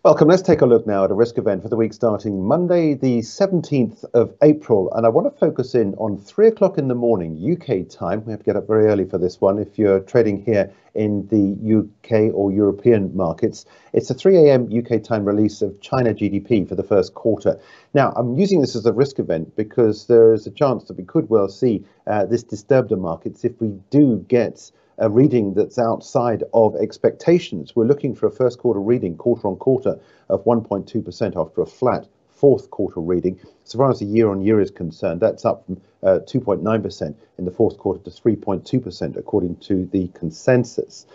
Welcome. Let's take a look now at a risk event for the week starting Monday, the 17th of April. And I want to focus in on 3 o'clock in the morning, UK time. We have to get up very early for this one. If you're trading here in the UK or European markets, it's a 3 a.m. UK time release of China GDP for the first quarter. Now, I'm using this as a risk event because there is a chance that we could well see this disturb the markets if we do get a reading that's outside of expectations. We're looking for a first quarter reading, quarter on quarter, of 1.2% after a flat fourth quarter reading. So far as the year on year is concerned, that's up from 2.9% in the fourth quarter to 3.2% according to the consensus.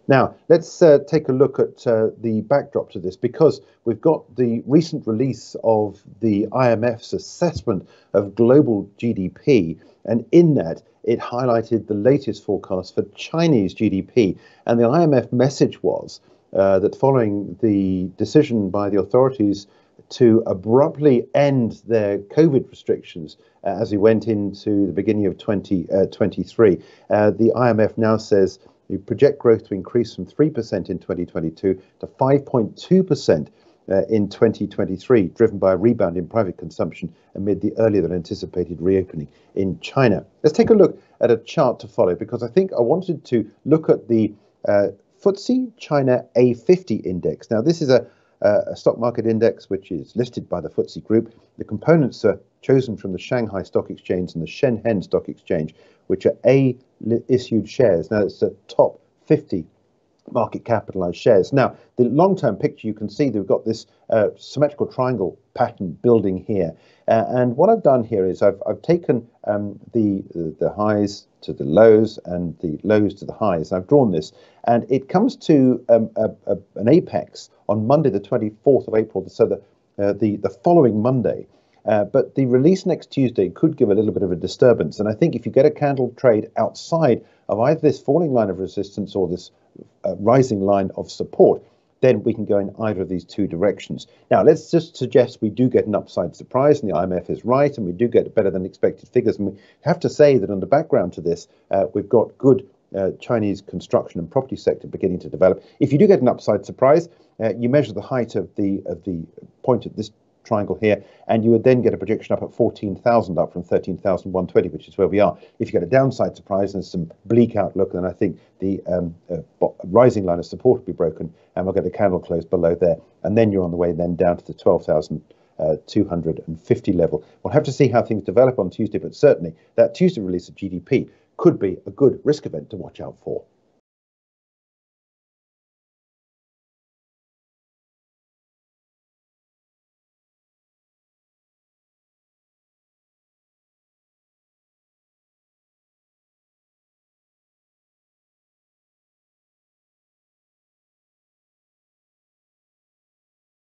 Now, let's take a look at the backdrop to this, because we've got the recent release of the IMF's assessment of global GDP, and in that it highlighted the latest forecast for Chinese GDP. And the IMF message was that following the decision by the authorities to abruptly end their COVID restrictions as we went into the beginning of 2023, the IMF now says we project growth to increase from 3% in 2022 to 5.2% in 2023, driven by a rebound in private consumption amid the earlier than anticipated reopening in China. Let's take a look at a chart to follow, because I think I wanted to look at the FTSE China A50 index. Now, this is a stock market index which is listed by the FTSE Group. The components are chosen from the Shanghai Stock Exchange and the Shenzhen Stock Exchange, which are A-issued shares. Now, it's the top 50 market capitalized shares. Now, the long-term picture, you can see that we've got this symmetrical triangle pattern building here. And what I've done here is I've taken the highs to the lows and the lows to the highs. I've drawn this, and it comes to an apex on Monday, the 24th of April, so the following Monday. But the release next Tuesday could give a little bit of a disturbance. And I think if you get a candle trade outside of either this falling line of resistance or this rising line of support, then we can go in either of these two directions. Now, let's just suggest we do get an upside surprise and the IMF is right and we do get better than expected figures. And we have to say that on the background to this, we've got good Chinese construction and property sector beginning to develop. If you do get an upside surprise, you measure the height of the point at this triangle here, and you would then get a projection up at 14,000, up from 13,120, which is where we are. If you get a downside surprise and some bleak outlook, then I think the rising line of support will be broken, and we'll get a candle close below there, and then you're on the way then down to the 12,250 level. We'll have to see how things develop on Tuesday, but certainly that Tuesday release of GDP could be a good risk event to watch out for.